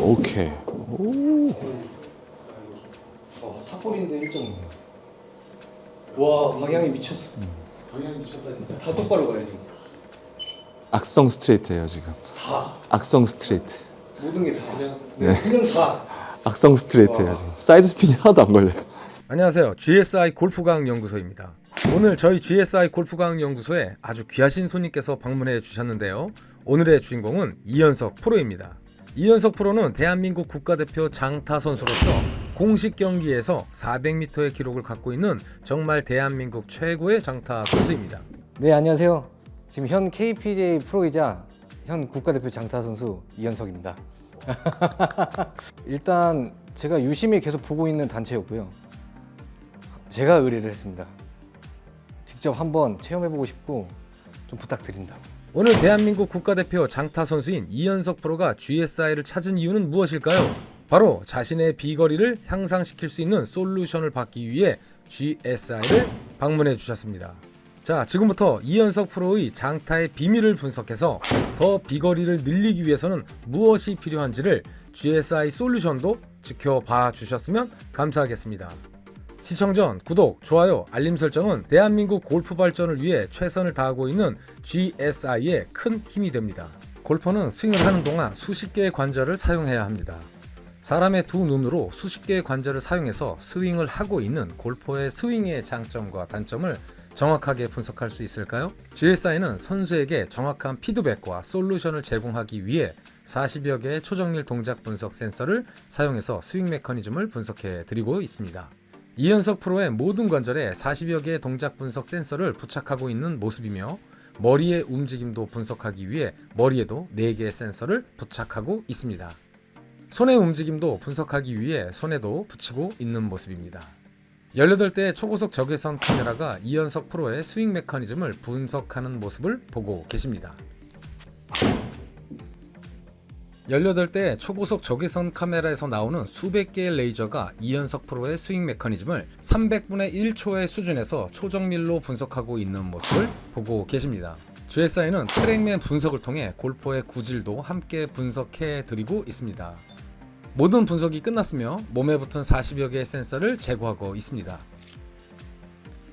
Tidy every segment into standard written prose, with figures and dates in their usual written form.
오케이. 오. 탑볼인데 1.5. 와, 방향이 미쳤어. 방향 미쳤다 진짜. 다 똑바로 가야지. 악성 스트레이트예요 지금. 다. 악성 스트레이트. 모든 게 다. 네. 그냥 다. 악성 스트레이트예요 지금. 사이드 스핀이 하나도 안 걸려요. 안녕하세요. GSI 골프과학 연구소입니다. 오늘 저희 GSI 골프과학 연구소에 아주 귀하신 손님께서 방문해 주셨는데요. 오늘의 주인공은 이현석 프로입니다. 이현석 프로는 대한민국 국가대표 장타 선수로서 공식 경기에서 400m의 기록을 갖고 있는 정말 대한민국 최고의 장타 선수입니다. 네, 안녕하세요. 지금 현 KPJ 프로이자 현 국가대표 장타 선수 이현석입니다. 일단 제가 유심히 계속 보고 있는 단체였고요. 제가 의뢰를 했습니다. 직접 한번 체험해보고 싶고 좀 부탁드린다. 오늘 대한민국 국가대표 장타 선수인 이현석 프로가 GSI를 찾은 이유는 무엇일까요? 바로 자신의 비거리를 향상시킬 수 있는 솔루션을 받기 위해 GSI를 방문해 주셨습니다. 자, 지금부터 이현석 프로의 장타의 비밀을 분석해서 더 비거리를 늘리기 위해서는 무엇이 필요한지를 GSI 솔루션도 지켜봐 주셨으면 감사하겠습니다. 시청 전 구독, 좋아요, 알림 설정은 대한민국 골프 발전을 위해 최선을 다하고 있는 GSI의 큰 힘이 됩니다. 골퍼는 스윙을 하는 동안 수십 개의 관절을 사용해야 합니다. 사람의 두 눈으로 수십 개의 관절을 사용해서 스윙을 하고 있는 골퍼의 스윙의 장점과 단점을 정확하게 분석할 수 있을까요? GSI는 선수에게 정확한 피드백과 솔루션을 제공하기 위해 40여 개의 초정밀 동작 분석 센서를 사용해서 스윙 메커니즘을 분석해 드리고 있습니다. 이현석 프로의 모든 관절에 40여 개의 동작 분석 센서를 부착하고 있는 모습이며 머리의 움직임도 분석하기 위해 머리에도 4개의 센서를 부착하고 있습니다. 손의 움직임도 분석하기 위해 손에도 붙이고 있는 모습입니다. 18대의 초고속 적외선 카메라가 이현석 프로의 스윙 메커니즘을 분석하는 모습을 보고 계십니다. 18대의 초고속 적외선 카메라에서 나오는 수백 개의 레이저가 이현석 프로의 스윙 메커니즘을 300분의 1초의 수준에서 초정밀로 분석하고 있는 모습을 보고 계십니다. GSI는 트랙맨 분석을 통해 골퍼의 구질도 함께 분석해 드리고 있습니다. 모든 분석이 끝났으며 몸에 붙은 40여 개의 센서를 제거하고 있습니다.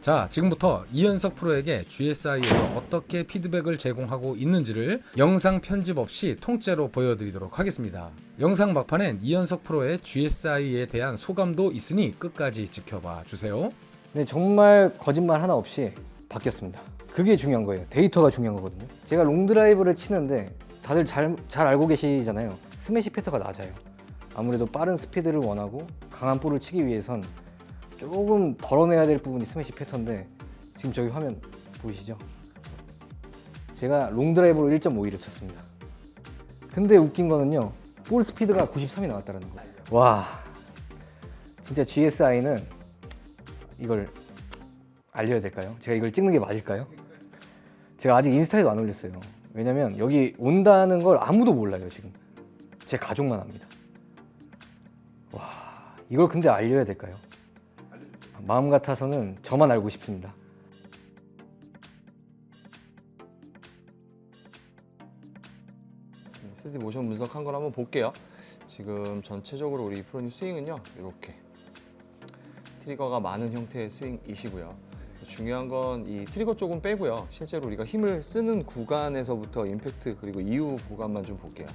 자, 지금부터 이현석 프로에게 GSI에서 어떻게 피드백을 제공하고 있는지를 영상 편집 없이 통째로 보여드리도록 하겠습니다. 영상 막판엔 이현석 프로의 GSI에 대한 소감도 있으니 끝까지 지켜봐 주세요. 네, 정말 거짓말 하나 없이 바뀌었습니다. 그게 중요한 거예요. 데이터가 중요한 거거든요. 제가 롱드라이브를 치는데 다들 잘 알고 계시잖아요. 스매시 패턴가 낮아요. 아무래도 빠른 스피드를 원하고 강한 볼을 치기 위해선 조금 덜어내야 될 부분이 스매시 패턴인데 지금 저기 화면 보이시죠? 제가 롱드라이브로 1.52를 쳤습니다. 근데 웃긴 거는요, 볼 스피드가 93이 나왔다는 거예요. 와, 진짜 GSI는 이걸 알려야 될까요? 제가 이걸 찍는 게 맞을까요? 제가 아직 인스타에도 안 올렸어요. 왜냐면 여기 온다는 걸 아무도 몰라요. 지금 제 가족만 압니다. 와, 이걸 근데 알려야 될까요? 마음 같아서는 저만 알고 싶습니다. 스디 모션 분석한 걸 한번 볼게요. 지금 전체적으로 우리 프로님 스윙은요, 이렇게 트리거가 많은 형태의 스윙이시고요. 중요한 건 이 트리거 쪽은 빼고요. 실제로 우리가 힘을 쓰는 구간에서부터 임팩트 그리고 이후 구간만 좀 볼게요.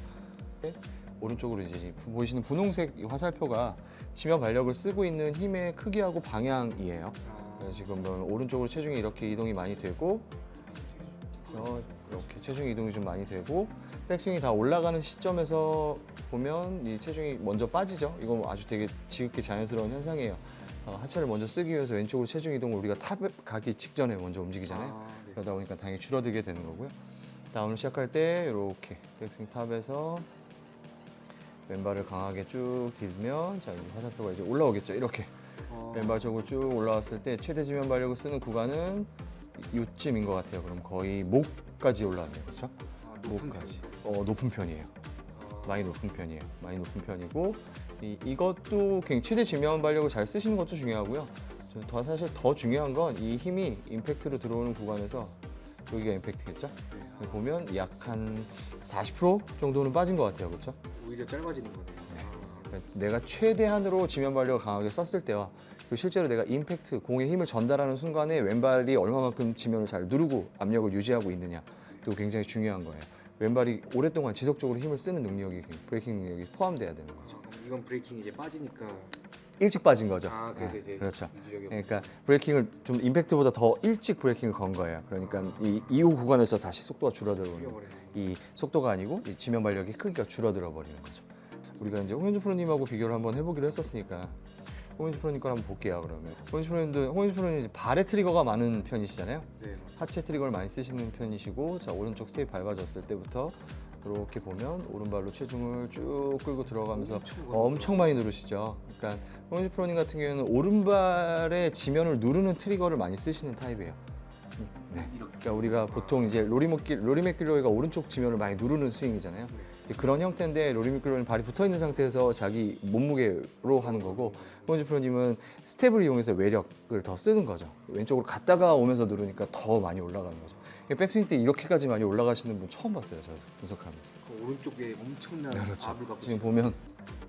네? 오른쪽으로 이제 보이시는 분홍색 이 화살표가 지면 발력을 쓰고 있는 힘의 크기하고 방향이에요. 그래서 지금 오른쪽으로 체중이 이렇게 이동이 많이 되고, 그래서 이렇게 체중 이동이 좀 많이 되고, 백스윙이 다 올라가는 시점에서 보면 이 체중이 먼저 빠지죠. 이거 아주 되게 지극히 자연스러운 현상이에요. 하체를 먼저 쓰기 위해서 왼쪽으로 체중 이동을 우리가 탑에 가기 직전에 먼저 움직이잖아요. 그러다 보니까 당연히 줄어들게 되는 거고요. 다운을 시작할 때 이렇게 백스윙 탑에서 왼발을 강하게 쭉 디디면, 자, 화살표가 이제 올라오겠죠. 이렇게 왼발 쪽으로 쭉 올라왔을 때 최대 지면 발력을 쓰는 구간은 이쯤인 것 같아요. 그럼 거의 목까지 올라왔네요, 그렇죠? 목까지. 높은 편이에요. 많이 높은 편이에요. 많이 높은 편이고, 이것도 굉장히 최대 지면 발력을 잘 쓰시는 것도 중요하고요. 사실 더 중요한 건 이 힘이 임팩트로 들어오는 구간에서 여기가 임팩트겠죠? 보면 약 한 40% 정도는 빠진 것 같아요, 그렇죠? 오히려 짧아지는 거네요. 그러니까 내가 최대한으로 지면 발력을 강하게 썼을 때와 그리고 실제로 내가 임팩트, 공에 힘을 전달하는 순간에 왼발이 얼마만큼 지면을 잘 누르고 압력을 유지하고 있느냐 또 굉장히 중요한 거예요. 왼발이 오랫동안 지속적으로 힘을 쓰는 능력이 브레이킹 능력이 포함돼야 되는 거죠. 이건 브레이킹이 이제 빠지니까 일찍 빠진 거죠. 그래서 네, 이제 그렇죠. 유지력이 그러니까 브레이킹을 좀 임팩트보다 더 일찍 브레이킹을 건 거예요. 그러니까 이 이후 구간에서 다시 속도가 줄어들어버리는 풀려버리는. 이 속도가 아니고 이 지면 발력이 크기가 줄어들어 버리는 거죠. 우리가 이제 홍현주 프로님하고 비교를 한번 해보기로 했었으니까 홍현주 프로님 걸 한번 볼게요. 그러면 홍현주 프로님 발에 트리거가 많은 편이시잖아요. 네. 하체 트리거를 많이 쓰시는 편이시고, 자 오른쪽 스테이 밟아줬을 때부터 이렇게 보면 오른발로 체중을 쭉 끌고 들어가면서 엄청 많이 누르시죠. 그러니까 홍현주 프로님 같은 경우에는 오른발의 지면을 누르는 트리거를 많이 쓰시는 타입이에요. 네. 그러니까 우리가 보통 이제 로리 맥길로이가 오른쪽 지면을 많이 누르는 스윙이잖아요. 이제 그런 형태인데 로리 맥길로이는 발이 붙어 있는 상태에서 자기 몸무게로 하는 거고, 홍현주 프로님은 스텝을 이용해서 외력을 더 쓰는 거죠. 왼쪽으로 갔다가 오면서 누르니까 더 많이 올라가는 거죠. 백스윙 때 이렇게까지 많이 올라가시는 분 처음 봤어요. 저 분석하면서. 그 오른쪽에 엄청난 그렇죠. 압을 갖고 지금 보면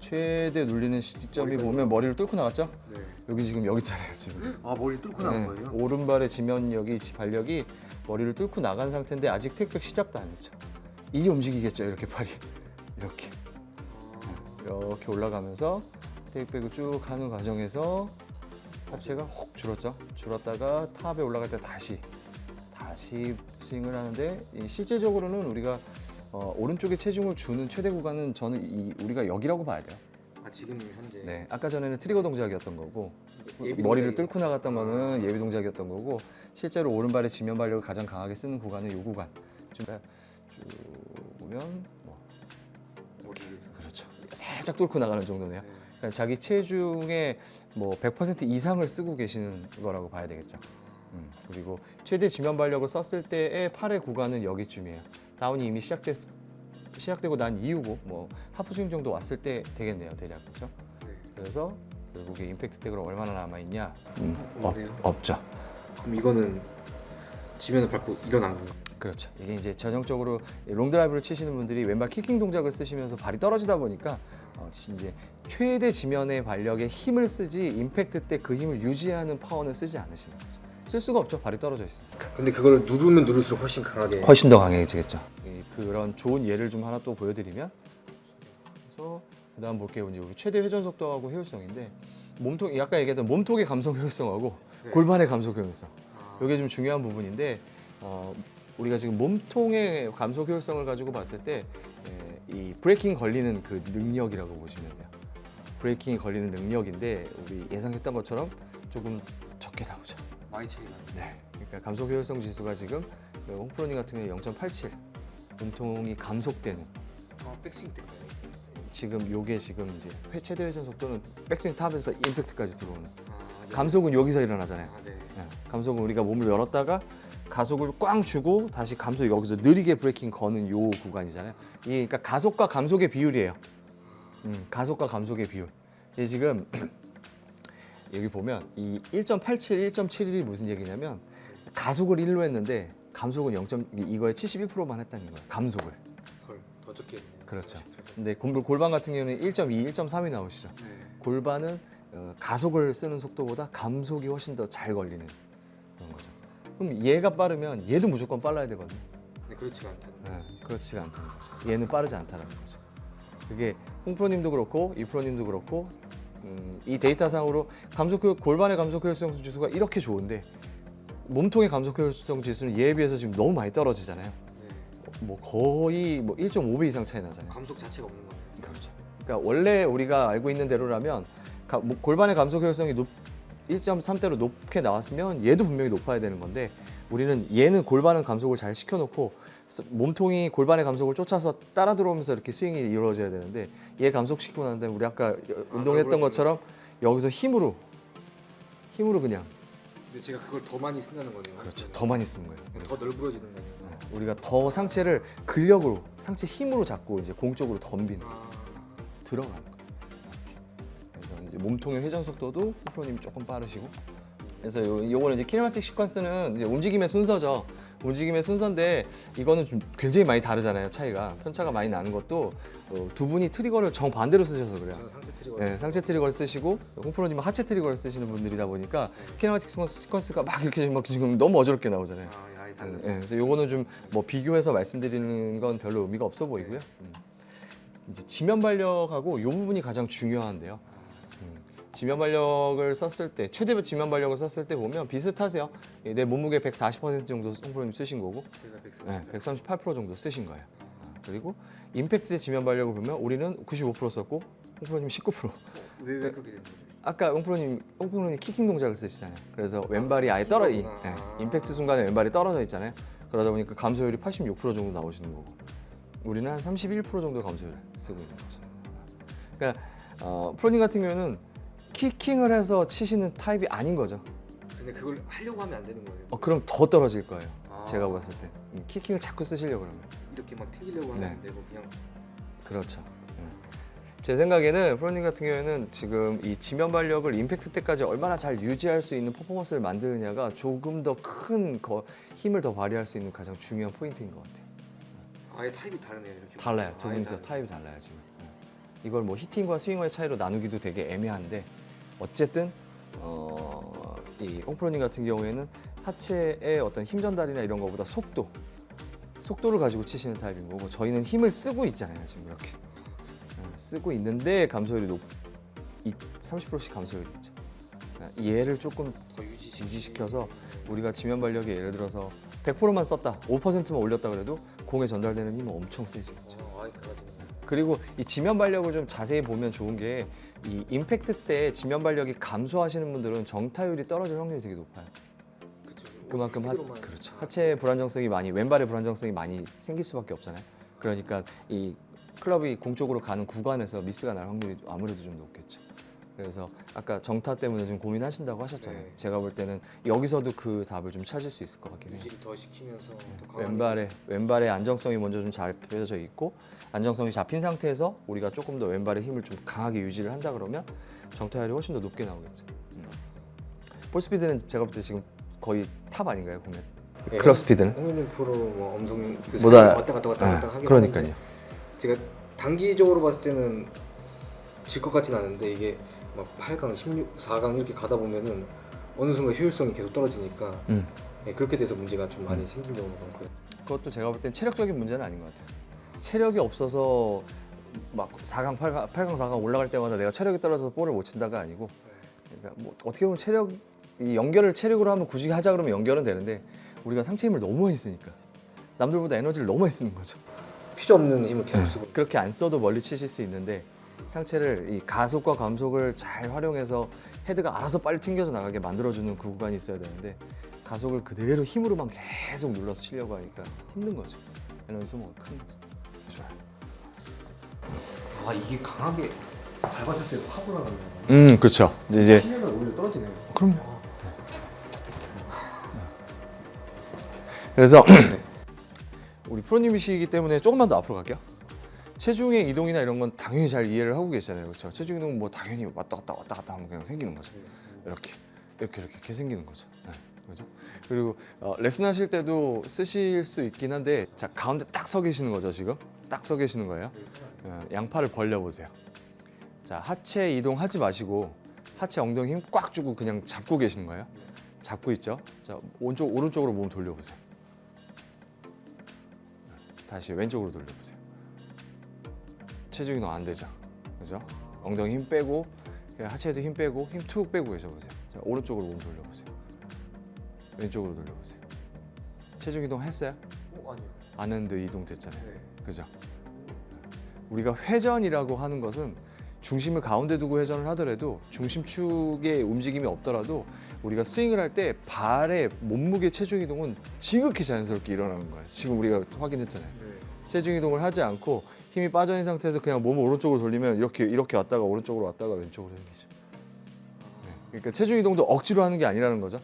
최대 눌리는 시점이 보면 머리를 뚫고 나갔죠? 네. 여기 지금 여기잖아요. 지금. 머리 뚫고 네, 오른발의 지면력이 발력이 머리를 뚫고 나간 상태인데 아직 테이크백 시작도 안 했죠. 이제 움직이겠죠. 이렇게 팔이 이렇게 이렇게 올라가면서 테이크백을 쭉 가는 과정에서 하체가 혹 줄었죠. 줄었다가 탑에 올라갈 때 다시 스윙을 하는데 실제적으로는 우리가 오른쪽에 체중을 주는 최대 구간은 저는 우리가 여기라고 봐야 돼요. 지금 현재 네, 아까 전에는 트리거 동작이었던 거고 예비 머리를 동작이- 뚫고 나갔던 거는 예비 동작이었던 거고, 실제로 오른발의 지면 발력을 가장 강하게 쓰는 구간은 이 구간. 쭉 보면 머리를 그렇죠. 살짝 뚫고 나가는 정도네요. 그러니까 자기 체중의 100% 이상을 쓰고 계시는 거라고 봐야 되겠죠. 그리고 최대 지면 발력을 썼을 때의 팔의 구간은 여기쯤이에요. 다운이 이미 시작되고 난 이후고 하프 스윙 정도 왔을 때 되겠네요, 대략. 그렇죠? 네. 그래서 결국에 임팩트 태그가 얼마나 남아 있냐? 없네요. 없죠. 그럼 이거는 지면을 밟고 일어난 건가? 그렇죠. 이게 이제 전형적으로 롱 드라이브를 치시는 분들이 왼발 키킹 동작을 쓰시면서 발이 떨어지다 보니까 이제 최대 지면의 발력에 힘을 쓰지 임팩트 때 그 힘을 유지하는 파워는 쓰지 않으시는 거죠. 쓸 수가 없죠. 발이 떨어져 있으니까. 근데 그걸 누르면 누를수록 훨씬 강하게 훨씬 더 강해지겠죠. 그런 좋은 예를 좀 하나 또 보여드리면, 그래서 그다음 볼게요. 이제 우리 최대 회전 속도하고 효율성인데, 몸통 아까 얘기했던 몸통의 감속 효율성하고 네. 골반의 감속 효율성. 이게 좀 중요한 부분인데, 우리가 지금 몸통의 감속 효율성을 가지고 봤을 때 이 브레이킹 걸리는 그 능력이라고 보시면 돼요. 브레이킹이 걸리는 능력인데 우리 예상했던 것처럼 조금 적게 나오죠. 많이 차이가 나요. 네. 그러니까 감속 효율성 지수가 지금 홍프로님 같은 경우에 0.87. 몸통이 감속되는. 백스윙 때문에 지금 요게 지금 이제 최대 회전 속도는 백스윙 탑에서 임팩트까지 들어오는. 감속은 여기서 일어나잖아요. 네. 네. 감속은 우리가 몸을 열었다가 가속을 꽝 주고 다시 감속 여기서 느리게 브레이킹 거는 요 구간이잖아요. 이게 그러니까 가속과 감속의 비율이에요. 가속과 감속의 비율. 이게 지금 여기 보면 이 1.87, 1.71이 무슨 얘기냐면 가속을 1로 했는데 감속은 이거의 71%만 했다는 거예요. 감속을. 헐, 더 적게 했네요. 그렇죠. 근데 골반 같은 경우는 1.2, 1.3이 나오시죠. 네. 골반은 가속을 쓰는 속도보다 감속이 훨씬 더 잘 걸리는 그런 거죠. 그럼 얘가 빠르면 얘도 무조건 빨라야 되거든요. 근데 그렇지가 않다는 네, 그렇지가 않다는 거죠. 얘는 빠르지 않다는 거죠. 그게 홍프로님도 그렇고 이프로님도 그렇고 이 데이터상으로 골반의 감속 효율성 지수가 이렇게 좋은데 몸통의 감속 효율성 지수는 얘에 비해서 지금 너무 많이 떨어지잖아요. 거의 1.5배 이상 차이 나잖아요. 감속 자체가 없는 거예요. 그렇죠. 그러니까 원래 우리가 알고 있는 대로라면 골반의 감속 효율성이 1.3대로 높게 나왔으면 얘도 분명히 높아야 되는 건데, 우리는 얘는 골반은 감속을 잘 시켜놓고 몸통이 골반의 감속을 쫓아서 따라 들어오면서 이렇게 스윙이 이루어져야 되는데, 얘 감속시키고 난 다음에 우리 아까 운동했던 것처럼 여기서 힘으로 그냥. 근데 제가 그걸 더 많이 쓴다는 거네요. 그렇죠. 더 많이 쓰는 거예요. 더 넓어지는 거네요. 우리가 더 상체를 근력으로, 상체 힘으로 잡고 이제 공 쪽으로 덤비는, 들어가는 거예요. 그래서 이제 몸통의 회전 속도도 프로님이 조금 빠르시고, 그래서 요거는 이제 키네마틱 시퀀스는 이제 움직임의 순서죠. 움직임의 순서인데 이거는 좀 굉장히 많이 다르잖아요. 차이가 편차가 많이 나는 것도 두 분이 트리거를 정반대로 쓰셔서 그래요. 저는 상체 트리거. 네, 상체 트리거를 쓰시고 홍프로님은 하체 트리거를 쓰시는 분들이다 보니까 키네마틱 시퀀스가 막 이렇게 막 지금 너무 어지럽게 나오잖아요. 아예 네, 그래서 요거는 좀 뭐 비교해서 말씀드리는 건 별로 의미가 없어 보이고요. 이제 지면 발력하고 요 부분이 가장 중요한데요. 지면 발력을 썼을 때 최대 지면 발력을 썼을 때 보면 비슷하세요. 내 몸무게 140% 정도 홍프로님 쓰신 거고, 제가 138% 정도 쓰신 거예요. 그리고 임팩트의 지면 발력을 보면 우리는 95% 썼고 홍프로님 19%. 왜 그렇게 되는 거죠? 아까 홍프로님 키킹 동작을 쓰시잖아요. 그래서 왼발이 아예 떨어져, 임팩트 순간에 왼발이 떨어져 있잖아요. 그러다 보니까 감소율이 86% 정도 나오시는 거고, 우리는 한 31% 정도 감소율을 쓰고 있는 거죠. 그러니까 프로님 같은 경우는 키킹을 해서 치시는 타입이 아닌 거죠. 근데 그걸 하려고 하면 안 되는 거예요. 그럼 더 떨어질 거예요. 아. 제가 봤을 때 키킹을 자꾸 쓰시려고 그러면. 이렇게 막 튕기려고 하면 네. 안 되고 그냥 그렇죠. 제 생각에는 프로님 같은 경우에는 지금 이 지면 발력을 임팩트 때까지 얼마나 잘 유지할 수 있는 퍼포먼스를 만드느냐가 조금 더 큰 힘을 더 발휘할 수 있는 가장 중요한 포인트인 것 같아요. 아예 타입이 다르네요. 이렇게 달라요. 두 아예 분이서 다르네. 타입이 달라요 지금. 이걸 뭐 히팅과 스윙의 차이로 나누기도 되게 애매한데 어쨌든 이 홍프로님 같은 경우에는 하체의 어떤 힘 전달이나 이런 거보다 속도를 가지고 치시는 타입인 거고, 저희는 힘을 쓰고 있잖아요 지금 이렇게 쓰고 있는데 감소율이 30%씩 감소율이 있죠. 얘를 조금 더 유지시켜서 우리가 지면 발력이 예를 들어서 100%만 썼다, 5%만 올렸다 그래도 공에 전달되는 힘은 엄청 세지겠죠. 아예 달라지네. 그리고 이 지면 발력을 좀 자세히 보면 좋은 게 이 임팩트 때 지면 발력이 감소하시는 분들은 정타율이 떨어질 확률이 되게 높아요. 그렇죠. 그만큼 스피드로만 그렇죠. 하체의 불안정성이 왼발의 불안정성이 많이 생길 수밖에 없잖아요. 그러니까 이 클럽이 공 쪽으로 가는 구간에서 미스가 날 확률이 아무래도 좀 높겠죠. 그래서 아까 정타 때문에 좀 고민하신다고 하셨잖아요. 네. 제가 볼 때는 여기서도 그 답을 좀 찾을 수 있을 것 같긴 해요. 유지를 더 시키면서 더 강하게 왼발의 안정성이 먼저 좀 잡혀져 있고, 안정성이 잡힌 상태에서 우리가 조금 더 왼발의 힘을 좀 강하게 유지를 한다 그러면 정타율이 훨씬 더 높게 나오겠죠. 볼 스피드는 제가 볼 때 지금 거의 탑 아닌가요, 공연? 네, 클럽 스피드는? 홍윤준 프로 뭐 엄청 그 보다- 왔다 갔다 하긴 그러니까요. 하는데 제가 단기적으로 봤을 때는 질 것 같진 않은데 이게 막 8강, 16, 4강 이렇게 가다 보면은 어느 순간 효율성이 계속 떨어지니까 네, 그렇게 돼서 문제가 좀 많이 생긴 경우가 많고요. 그것도 제가 볼 땐 체력적인 문제는 아닌 것 같아요. 체력이 없어서 막 4강, 8강, 4강 올라갈 때마다 내가 체력이 떨어져서 볼을 못 친다가 아니고, 그러니까 뭐 어떻게 보면 이 연결을 체력으로 하면 굳이 하자 그러면 연결은 되는데 우리가 상체 힘을 너무 많이 쓰니까 남들보다 에너지를 너무 많이 쓰는 거죠. 필요 없는 힘을 계속 쓰고 그렇게 안 써도 멀리 치실 수 있는데 상체를 이 가속과 감속을 잘 활용해서 헤드가 알아서 빨리 튕겨져 나가게 만들어주는 그 구간이 있어야 되는데 가속을 그대로 힘으로만 계속 눌러서 치려고 하니까 힘든 거죠. 에너지 소모가 큰 거죠. 좋아요. 아 이게 강하게 밟았을 때 확 올라가네요. 그렇죠. 이제 힘면 오히려 떨어지네요. 그럼요. 그래서 우리 프로님이시기 때문에 조금만 더 앞으로 갈게요. 체중의 이동이나 이런 건 당연히 잘 이해를 하고 계시잖아요, 그렇죠? 체중 이동은 뭐 당연히 왔다 갔다 하면 그냥 생기는 거죠. 이렇게 생기는 거죠. 네, 그렇죠? 그리고 레슨 하실 때도 쓰실 수 있긴 한데, 자 가운데 딱 서 계시는 거죠 지금? 딱 서 계시는 거예요. 양팔을 벌려 보세요. 자 하체 이동하지 마시고 하체 엉덩이 힘 꽉 주고 그냥 잡고 계시는 거예요. 잡고 있죠. 자 오른쪽으로 몸 돌려보세요. 다시 왼쪽으로 돌려보세요. 체중 이동 안 되죠, 그죠? 엉덩이 힘 빼고 그냥 하체에도 힘 빼고 힘 툭 빼고 계셔보세요. 자, 오른쪽으로 몸 돌려보세요. 왼쪽으로 돌려보세요. 체중 이동 했어요? 아니요. 안 했는데 이동 됐잖아요. 네. 그죠? 우리가 회전이라고 하는 것은 중심을 가운데 두고 회전을 하더라도 중심축의 움직임이 없더라도 우리가 스윙을 할 때 발의 몸무게 체중 이동은 지극히 자연스럽게 일어나는 거예요. 지금 우리가 확인했잖아요. 네. 체중 이동을 하지 않고 힘이 빠져 있는 상태에서 그냥 몸을 오른쪽으로 돌리면 이렇게 왔다가 오른쪽으로 왔다가 왼쪽으로 생기죠. 네. 그러니까 체중 이동도 억지로 하는 게 아니라는 거죠.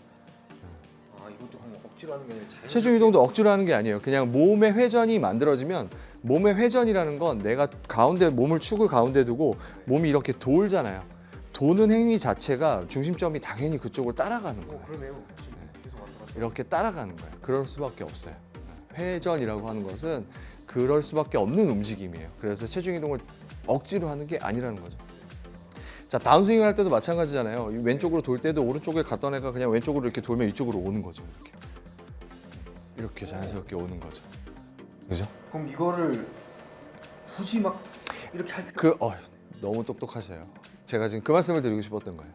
아 이것도 그냥 억지로 하는 게 아니라 자연스럽게 체중 이동도 억지로 하는 게 아니에요. 그냥 몸의 회전이 만들어지면, 몸의 회전이라는 건 내가 가운데 몸을 축을 가운데 두고 몸이 이렇게 돌잖아요. 도는 행위 자체가 중심점이 당연히 그쪽을 따라가는 거예요. 그러네요. 이렇게 따라가는 거예요. 그럴 수밖에 없어요. 회전이라고 하는 것은 그럴 수밖에 없는 움직임이에요. 그래서 체중 이동을 억지로 하는 게 아니라는 거죠. 자, 다운스윙을 할 때도 마찬가지잖아요. 왼쪽으로 돌 때도 오른쪽에 갔던 애가 그냥 왼쪽으로 이렇게 돌면 이쪽으로 오는 거죠. 이렇게 자연스럽게 오는 거죠. 그죠? 그럼 이거를 굳이 막 이렇게 할 너무 똑똑하셔요. 제가 지금 그 말씀을 드리고 싶었던 거예요.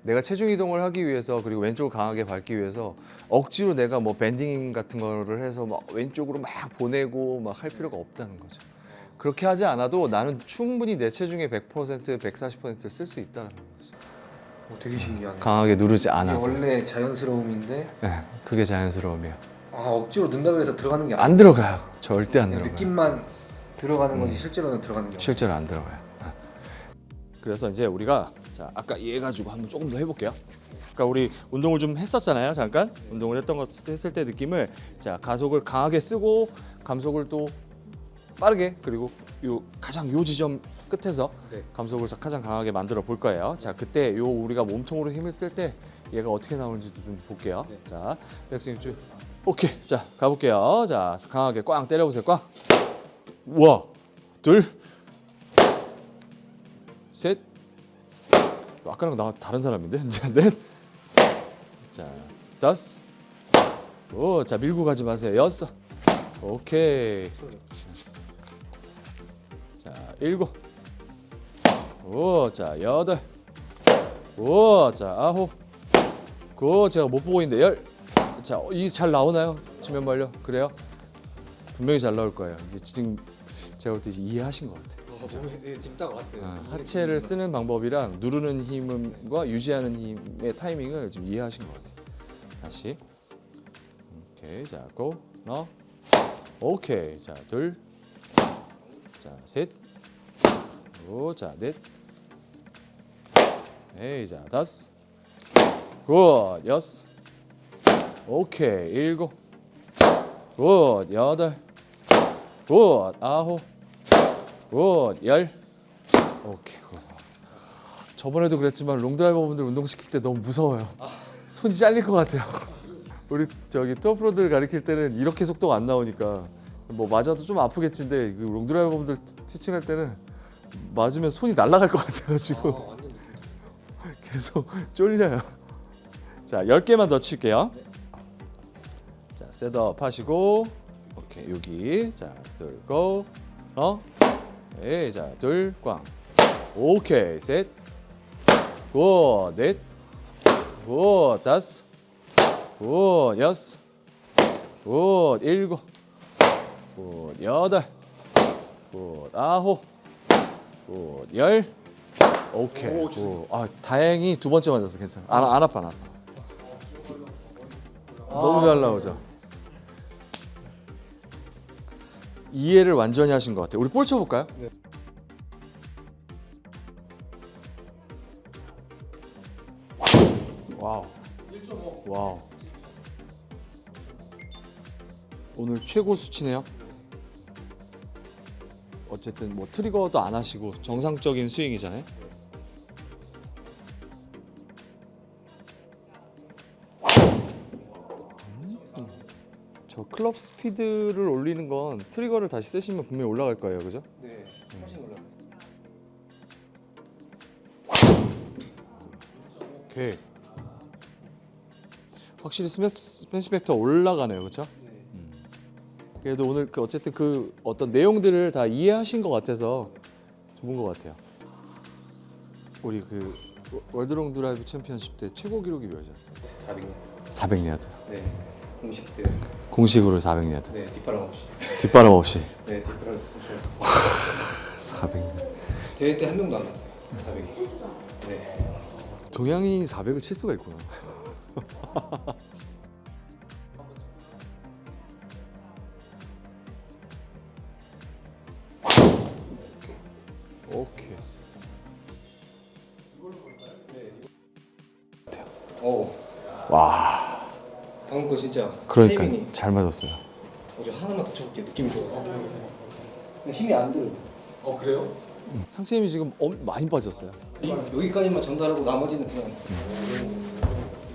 내가 체중 이동을 하기 위해서 그리고 왼쪽을 강하게 밟기 위해서 억지로 내가 뭐 밴딩 같은 거를 해서 막 왼쪽으로 막 보내고 막 할 필요가 없다는 거죠. 그렇게 하지 않아도 나는 충분히 내 체중의 100%, 140% 쓸 수 있다는 거죠. 되게 신기하네. 강하게 누르지 이게 않아도. 원래 자연스러움인데 네, 그게 자연스러움이에요. 억지로 넣는다 그래서 들어가는 게 안 들어가요. 절대 안 들어가요. 느낌만 들어가는 거지 실제로는 들어가는 게 실제로 안 들어가요. 그래서 이제 우리가 자 아까 이해 가지고 한번 조금 더 해볼게요. 그러니까 우리 운동을 좀 했었잖아요. 잠깐 운동을 했던 거 했을 때 느낌을 자 가속을 강하게 쓰고 감속을 또 빠르게 그리고 가장 요 지점 끝에서 감속을 가장 강하게 만들어 볼 거예요. 자 그때 요 우리가 몸통으로 힘을 쓸 때 얘가 어떻게 나오는지도 좀 볼게요. 자 백스윙 쭉 오케이 자 가볼게요. 자 강하게 꽝 때려보세요. 꽝 우와 둘 셋 아까랑 나 다른 사람인데 자, 넷 자, 다섯 오, 자 밀고 가지 마세요. 여섯 오케이 자, 일곱 오, 자, 여덟 오, 자, 아홉 구 제가 못 보고 있는데 열 자, 이게 잘 나오나요? 지면 말려 그래요? 분명히 잘 나올 거예요. 이제 지금 제가 볼 때 이해하신 것 같아요. 지금 딱 왔어요. 하체를 쓰는 방법이랑 누르는 힘과 유지하는 힘의 타이밍을 좀 이해하신 것 같아요. 다시 오케이 자 고 너 오케이 자 둘 자 셋 오 자 넷 에이 자 다섯 굿 여섯 오케이 일곱 굿 여덟 굿 아홉 굿 열 오케이 굿. 저번에도 그랬지만 롱드라이버분들 운동시킬 때 너무 무서워요. 손이 잘릴 것 같아요. 우리 저기 투어 프로들 가르칠 때는 이렇게 속도가 안 나오니까 뭐 맞아도 좀 아프겠지인데 그 롱드라이버분들 티칭할 때는 맞으면 손이 날아갈 것 같아가지고 계속 쫄려요. 자 10개만 더 칠게요. 자 셋업 하시고 오케이 여기 자 둘 고 에이 자 둘 꽝 오케이 셋 굿 넷 굿 다섯 굿 여섯 굿 일곱 굿 여덟 굿 아홉 굿 열 오케이 굿. 아 다행히 두 번째 맞았어. 괜찮아. 안 아파 안 아파. 너무 잘 나오죠. 이해를 완전히 하신 것 같아요. 우리 볼 쳐볼까요? 네. 와우. 1.5. 와우. 오늘 최고 수치네요. 어쨌든 뭐 트리거도 안 하시고 정상적인 스윙이잖아요. 저 클럽 스피드를 올리는 건 트리거를 다시 쓰시면 분명히 올라갈 거예요, 그죠? 네, 훨씬 올라가요. 오케이. 확실히 스매시 벡터 올라가네요, 그렇죠? 그래도 오늘 그 어쨌든 그 어떤 내용들을 다 이해하신 것 같아서 좋은 것 같아요. 우리 그 월드롱 드라이브 챔피언십 때 최고 기록이 몇이었어요? 400야드. 400야드. 네, 공식 때. 공식으로 400야드. 네, 뒷바람 없이. 뒷바람 없이. 네, 뒷바람 없이. 400. 대회 때 한 명도 안 났어요. 400이. 네. 동양인이 400을 칠 수가 있구나. 오케이. 와. 방금 거 진짜 그러니까 타이밍이. 잘 맞았어요. 저 하나만 더 쳐볼게요. 느낌이 좋아서. 근데 힘이 안 들어요. 그래요? 상체힘이 지금 많이 빠졌어요. 여기까지만 전달하고 나머지는 그냥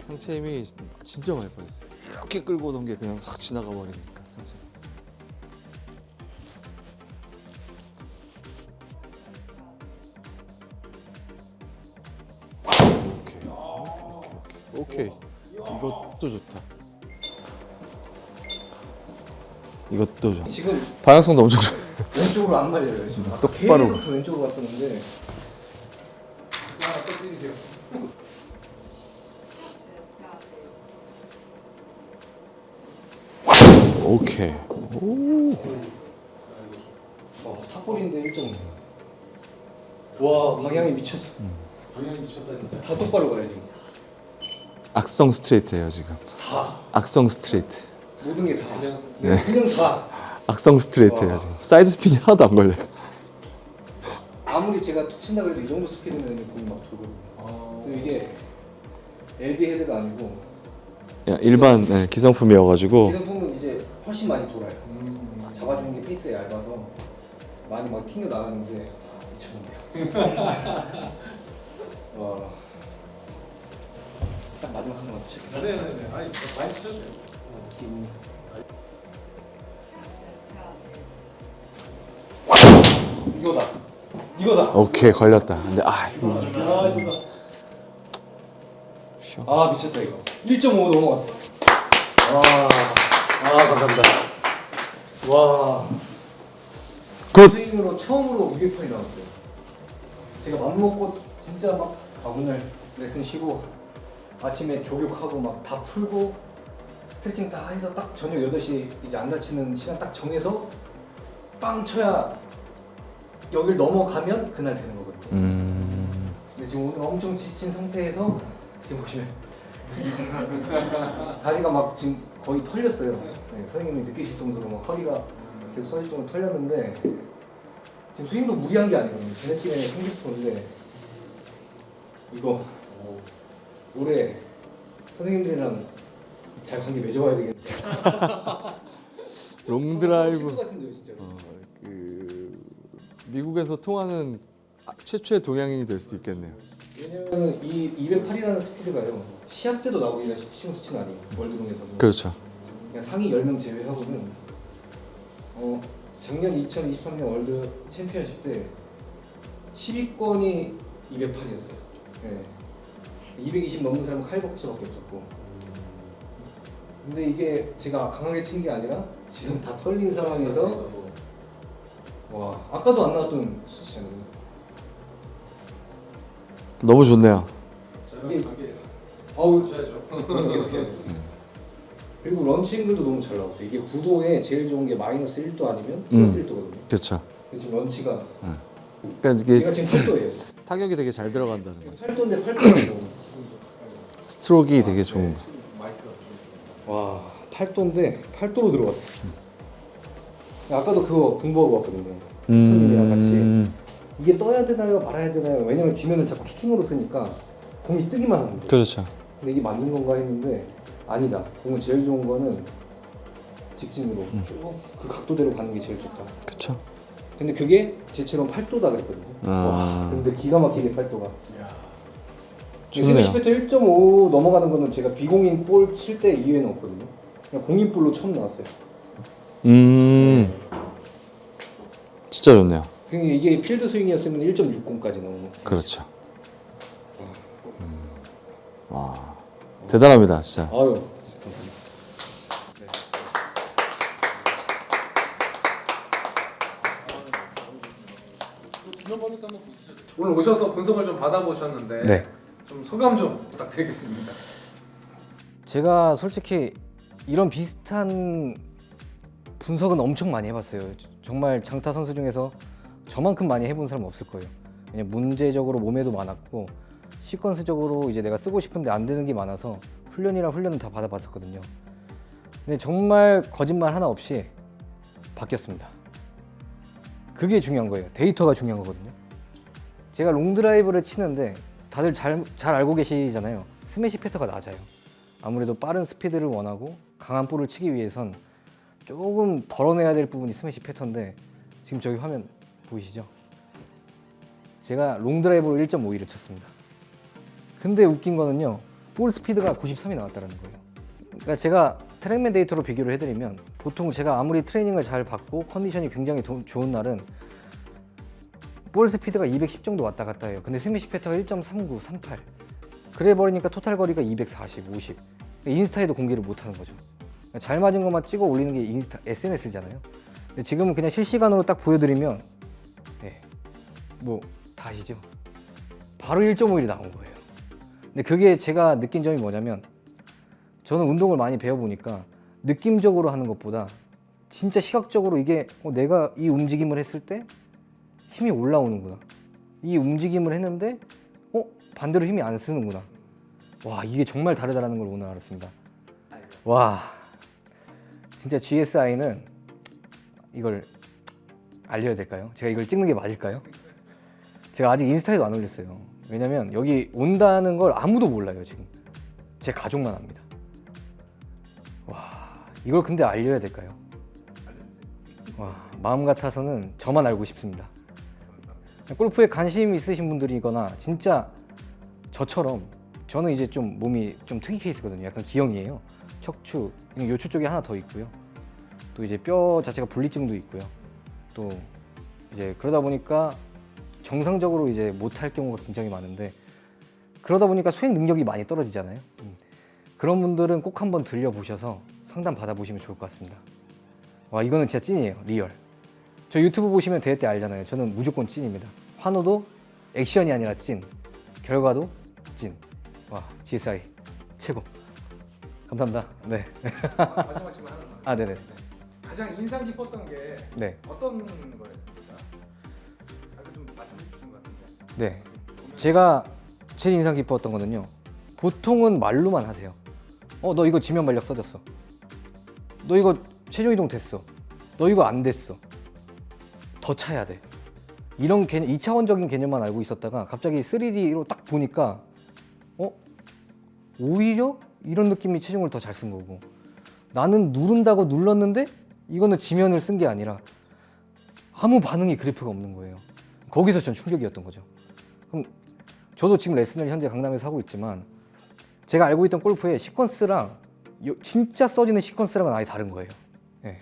상체힘이 진짜 많이 빠졌어요. 이렇게 끌고 오던 게 그냥 싹 지나가 버리니까 상체. 오케이. 이것도 좋다. 이것도 좋아. 지금 방향성도 엄청 좋아. 왼쪽으로 안 말려요 지금. 아까 똑바로. 계속부터 왼쪽으로 갔었는데 오케이. 탑볼인데 1.5. 와 방향이 미쳤어. 방향이 미쳤다 진짜. 다 똑바로 가요 지금. 악성 스트레이트예요 지금. 악성 스트레이트. 모든 게 다. 그냥 네. 그냥 다. 악성 스트레이트예요 지금. 사이드 스핀이 하나도 안 걸려요. 아무리 제가 툭 친다 그래도 이 정도 스피드면 공이 막 돌거든요. 그리고 이게 LD 헤드가 아니고 그냥 일반 기성품이어가지고 기성품은 이제 훨씬 많이 돌아요. 잡아주는 게 페이스가 얇아서 많이 막 튕겨 나가는데 미쳤네요. 와. 딱 마지막 한 번만 칠게요. 네네네. 아니 많이 치셨네요. 이거다. 이거다. 오케이 걸렸다. 근데 아 미쳤다 이거. 1.5 넘어갔어. 감사합니다. 와. 굿. 스윙으로 처음으로 200판이 나왔어요. 제가 맘먹고 진짜 막 오늘 레슨 쉬고 아침에 조격하고 막 다 풀고 스트레칭 다 해서 딱 저녁 8시 이제 안 다치는 시간 딱 정해서 빵 쳐야 여길 넘어가면 그날 되는 거거든요. 근데 지금 오늘 엄청 지친 상태에서 지금 보시면 다리가 막 지금 거의 털렸어요. 네, 선생님이 느끼실 정도로 막 허리가 계속 써질 정도로 털렸는데 지금 스윙도 무리한 게 아니거든요. 제 느낌에 생기는데 이거 올해 선생님들이랑 잘 관계 맺어봐야 되겠네. 롱드라이브. 같은데요, 진짜로. 그 미국에서 통하는 최초의 동양인이 될 수 있겠네요. 왜냐면 이 208이라는 스피드가요. 시합 때도 나오기가 쉬운 수치는 아니에요. 월드롱에서는. 그렇죠. 그냥 상위 10명 제외하고는 작년 2023년 월드 챔피언십 때 10위권이 208이었어요. 네. 220 넘는 사람은 카이버크스밖에 없었고. 근데 이게 제가 강하게 친 게 아니라 지금 다 털린 상황에서 와 아까도 안 나왔던 수치잖아요. 너무 좋네요. 이게 가게 아우 하셔야죠. 그럼 계속 해야 돼. 그리고 런치 앵글도 너무 잘 나왔어요. 이게 구도에 제일 좋은 게 마이너스 1도 아니면 플러스 1도거든요. 그렇죠. 지금 런치가 그러니까 이게 얘가 지금 8도예요. 타격이 되게 잘 들어간다는 거죠. 8도인데 8도라고. 스트로크가 되게 좋은 거. 와 8도인데 8도로 들어갔어. 아까도 그거 공부하고 왔거든요. 선생님이랑 같이 이게 떠야 되나요 말아야 되나요? 왜냐면 지면은 자꾸 키킹으로 쓰니까 공이 뜨기만 하는 거예요. 그렇죠. 근데 이게 맞는 건가 했는데 아니다. 공은 제일 좋은 거는 직진으로 쭉 그 각도대로 가는 게 제일 좋다. 그렇죠. 근데 그게 제처럼 8도다 그랬거든요. 와 근데 기가 막히게 8도가. 좋네요. 10m 1.5 넘어가는 거는 제가 비공인 볼 칠 때 이후에는 없거든요. 그냥 공인 볼로 처음 나왔어요. 진짜 좋네요. 그러니까 이게 필드 스윙이었으면 1.60까지 넘는. 그렇죠. 와 대단합니다, 진짜. 아유 감사합니다. 오늘 오셔서 분석을 좀 받아보셨는데 네. 좀 소감 좀 부탁드리겠습니다. 제가 솔직히 이런 비슷한 분석은 엄청 많이 해봤어요. 정말 장타 선수 중에서 저만큼 많이 해본 사람 없을 거예요. 왜냐면 문제적으로 몸에도 많았고 시퀀스적으로 이제 내가 쓰고 싶은데 안 되는 게 많아서 훈련이랑 훈련은 다 받아봤었거든요. 근데 정말 거짓말 하나 없이 바뀌었습니다. 그게 중요한 거예요. 데이터가 중요한 거거든요. 제가 롱드라이브를 치는데 다들 잘 알고 계시잖아요. 스매시 패턴가 낮아요. 아무래도 빠른 스피드를 원하고 강한 볼을 치기 위해선 조금 덜어내야 될 부분이 스매시 패턴인데 지금 저기 화면 보이시죠? 제가 롱드라이브로 1.51을 쳤습니다. 근데 웃긴 거는요, 볼 스피드가 93이 나왔다는 거예요. 그러니까 제가 트랙맨 데이터로 비교를 해드리면 보통 제가 아무리 트레이닝을 잘 받고 컨디션이 굉장히 좋은 날은 볼 스피드가 210 정도 왔다 갔다 해요. 근데 스매시 패터가 1.39, 38 그래 버리니까 토탈 거리가 240, 50 인스타에도 공개를 못하는 거죠. 그러니까 잘 맞은 것만 찍어 올리는 게 인스타, SNS잖아요. 근데 지금은 그냥 실시간으로 딱 보여드리면 뭐 다 아시죠? 바로 1.51이 나온 거예요. 근데 그게 제가 느낀 점이 뭐냐면 저는 운동을 많이 배워보니까 느낌적으로 하는 것보다 진짜 시각적으로 이게 내가 이 움직임을 했을 때 힘이 올라오는구나. 이 움직임을 했는데 반대로 힘이 안 쓰는구나. 와, 이게 정말 다르다는 걸 오늘 알았습니다. 와, 진짜 GSI는 이걸 알려야 될까요? 제가 이걸 찍는 게 맞을까요? 제가 아직 인스타에도 안 올렸어요. 왜냐면 여기 온다는 걸 아무도 몰라요, 지금. 제 가족만 압니다. 와, 이걸 근데 알려야 될까요? 와, 마음 같아서는 저만 알고 싶습니다. 골프에 관심 있으신 분들이거나 진짜 저처럼, 저는 이제 좀 몸이 좀 특이 케이스거든요. 약간 기형이에요. 척추, 요추 쪽에 하나 더 있고요. 또 이제 뼈 자체가 분리증도 있고요. 또 이제 그러다 보니까 정상적으로 이제 못할 경우가 굉장히 많은데, 그러다 보니까 수행 능력이 많이 떨어지잖아요. 그런 분들은 꼭 한번 들려보셔서 상담 받아보시면 좋을 것 같습니다. 와, 이거는 진짜 찐이에요. 리얼. 저 유튜브 보시면 대회 때 알잖아요. 저는 무조건 찐입니다. 환호도 액션이 아니라 찐, 결과도 찐. 와, GSI 최고. 감사합니다. 네. 마지막 질문 하나만. 아, 네네. 가장 인상 깊었던 게 네. 어떤 거였습니까? 아까 좀 말씀해 주신 것 같은데. 네. 제가 제일 인상 깊었던 거는요, 보통은 말로만 하세요. 너 이거 지면 발력 써졌어. 너 이거 체중 이동 됐어. 너 이거 안 됐어. 더 차야 돼. 이런 개념, 2차원적인 개념만 알고 있었다가 갑자기 3D로 딱 보니까 오히려 이런 느낌이 체중을 더 잘 쓴 거고, 나는 누른다고 눌렀는데 이거는 지면을 쓴 게 아니라 아무 반응이 그래프가 없는 거예요. 거기서 전 충격이었던 거죠. 그럼 저도 지금 레슨을 현재 강남에서 하고 있지만 제가 알고 있던 골프의 시퀀스랑 진짜 써지는 시퀀스랑은 아예 다른 거예요. 네.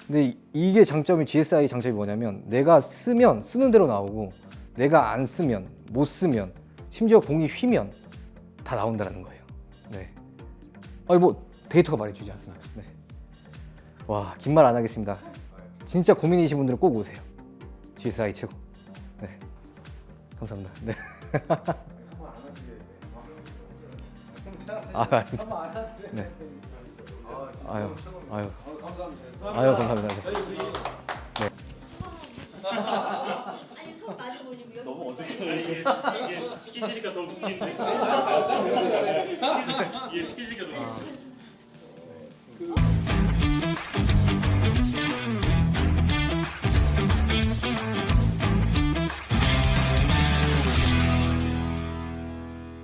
근데 이게 장점이, GSI 장점이 뭐냐면 내가 쓰면 쓰는 대로 나오고, 내가 안 쓰면, 못 쓰면, 심지어 공이 휘면 다 나온다는 거예요. 네. 뭐 데이터가 말해주지 않습니까? 네. 와, 긴 말 안 하겠습니다. 진짜 고민이신 분들은 꼭 오세요. GSI 최고. 네. 감사합니다. 네. 네. 아유, 감사합니다. 아니 처음 마주보시고 너무 이게 시키시니까 더 웃긴데. 이게 시키시니까 더 웃긴데.